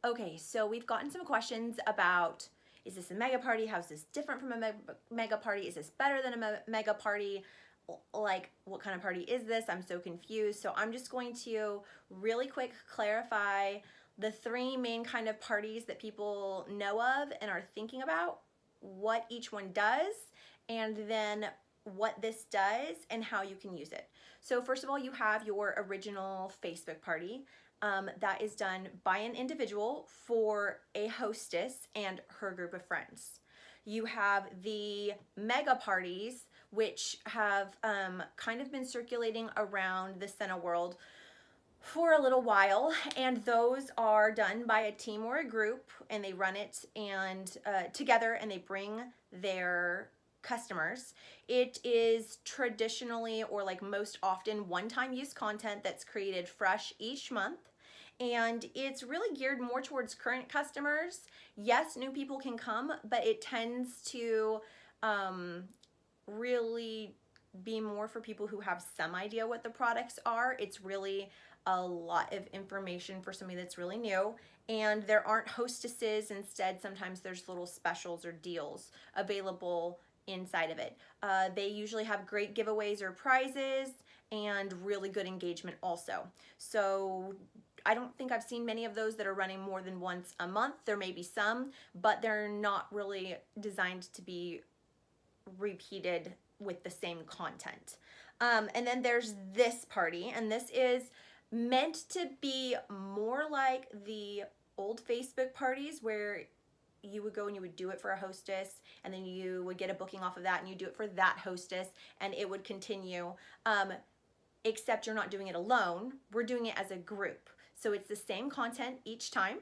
Okay, so we've gotten some questions about, is this a mega party? How's this different from a mega party? Is this better than a mega party? Like, what kind of party is this? I'm so confused. So I'm just going to really quick clarify the three main kind of parties that people know of and are thinking about, what each one does, and then what this does and how you can use it. So first of all, you have your original Facebook party. That is done by an individual for a hostess and her group of friends. You have the mega parties, which have kind of been circulating around the SeneWorld for a little while, and those are done by a team or a group, and they run it and together, and they bring their customers. It is traditionally, or like most often, one-time use content that's created fresh each month, and it's really geared more towards current customers. Yes, new people can come, but it tends to really be more for people who have some idea what the products are. It's really a lot of information for somebody that's really new, and there aren't hostesses. Instead, sometimes there's little specials or deals available inside of it. They usually have great giveaways or prizes and really good engagement also. So I don't think I've seen many of those that are running more than once a month. There may be some, but they're not really designed to be repeated with the same content. And then there's this party, and this is meant to be more like the old Facebook parties where you would go and you would do it for a hostess, and then you would get a booking off of that, and you do it for that hostess, and it would continue. Except you're not doing it alone. We're doing it as a group. So it's the same content each time.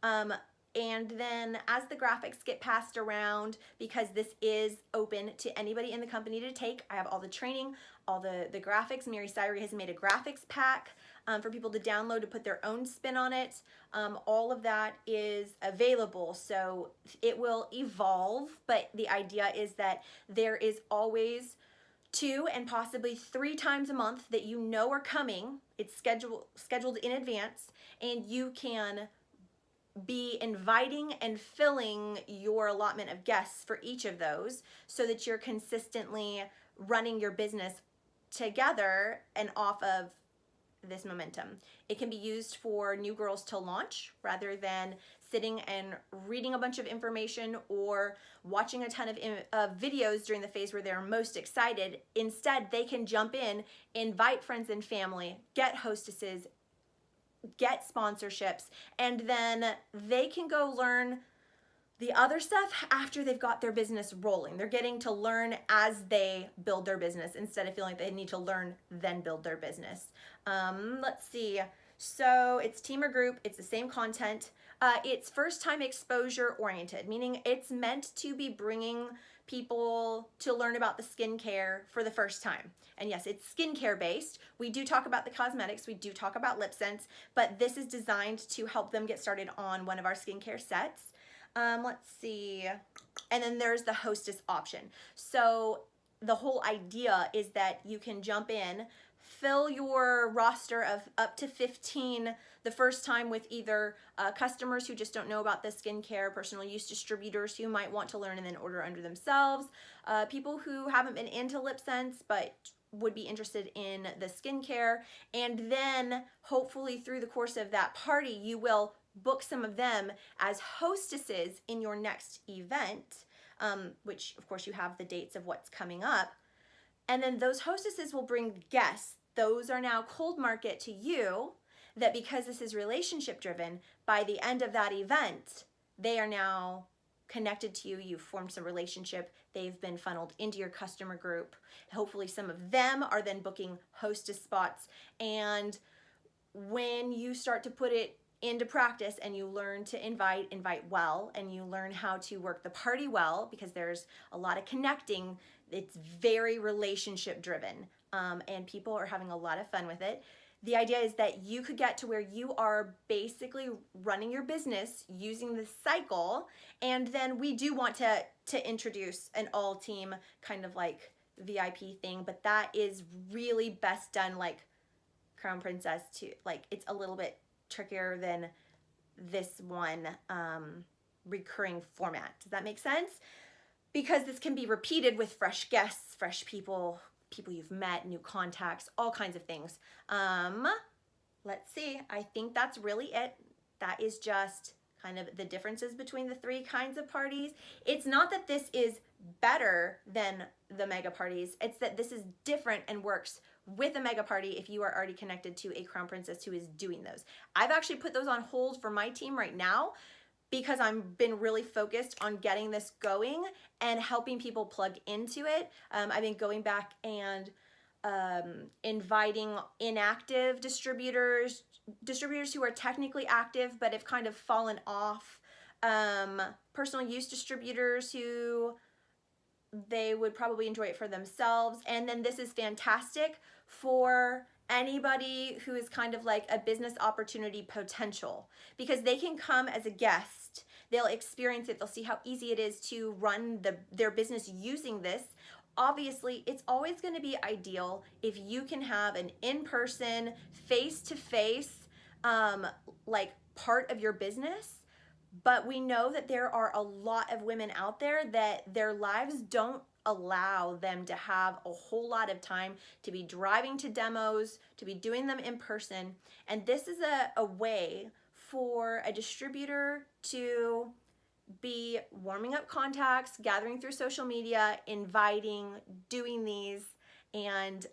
And then as the graphics get passed around, because this is open to anybody in the company to take, I have all the training, all the graphics. Mary Syrie has made a graphics pack for people to download to put their own spin on it. All of that is available, so it will evolve, but the idea is that there is always 2 and possibly 3 times a month that you know are coming. It's scheduled in advance, and you can be inviting and filling your allotment of guests for each of those so that you're consistently running your business together and off of this momentum. It can be used for new girls to launch rather than sitting and reading a bunch of information or watching a ton of videos during the phase where they're most excited. Instead, they can jump in, invite friends and family, get hostesses, get sponsorships, and then they can go learn the other stuff after they've got their business rolling. They're getting to learn as they build their business instead of feeling like they need to learn then build their business. Let's see. So it's team or group. It's the same content. It's first time exposure oriented, meaning it's meant to be bringing people to learn about the skincare for the first time. And yes, it's skincare based. We do talk about the cosmetics. We do talk about lip scents, but this is designed to help them get started on one of our skincare sets. Let's see. And then there's the hostess option. So the whole idea is that you can jump in, fill your roster of up to 15 the first time with either customers who just don't know about the skincare, personal use distributors who might want to learn and then order under themselves, people who haven't been into lip scents but would be interested in the skincare, and then hopefully through the course of that party you will book some of them as hostesses in your next event, which of course you have the dates of what's coming up. And then those hostesses will bring guests. Those are now cold market to you, that because this is relationship driven, by the end of that event, they are now connected to you. You've formed some relationship. They've been funneled into your customer group. Hopefully some of them are then booking hostess spots. And when you start to put it into practice and you learn to invite well, and you learn how to work the party well, because there's a lot of connecting, it's very relationship driven, and people are having a lot of fun with it. The idea is that you could get to where you are basically running your business using this cycle, and then we do want to introduce an all team kind of like VIP thing, but that is really best done like Crown Princess, to like, it's a little bit trickier than this one recurring format. Does that make sense? Because this can be repeated with fresh guests, fresh people, people you've met, new contacts, all kinds of things. Let's see, I think that's really it. That is just kind of the differences between the three kinds of parties. It's not that this is better than the mega parties, it's that this is different and works with a mega party if you are already connected to a crown princess who is doing those. I've actually put those on hold for my team right now because I've been really focused on getting this going and helping people plug into it. I've been going back and inviting inactive distributors who are technically active but have kind of fallen off, personal use distributors who they would probably enjoy it for themselves. And then this is fantastic for anybody who is kind of like a business opportunity potential, because they can come as a guest, they'll experience it, they'll see how easy it is to run their business using this. Obviously, it's always going to be ideal if you can have an in-person, face-to-face, like part of your business. But we know that there are a lot of women out there that their lives don't allow them to have a whole lot of time to be driving to demos, to be doing them in person. And this is a way for a distributor to be warming up contacts, gathering through social media, inviting, doing these, and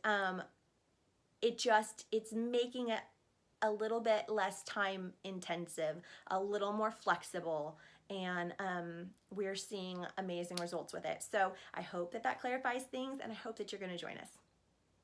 it's making it a little bit less time intensive, a little more flexible, and we're seeing amazing results with it. So I hope that clarifies things, and I hope that you're going to join us.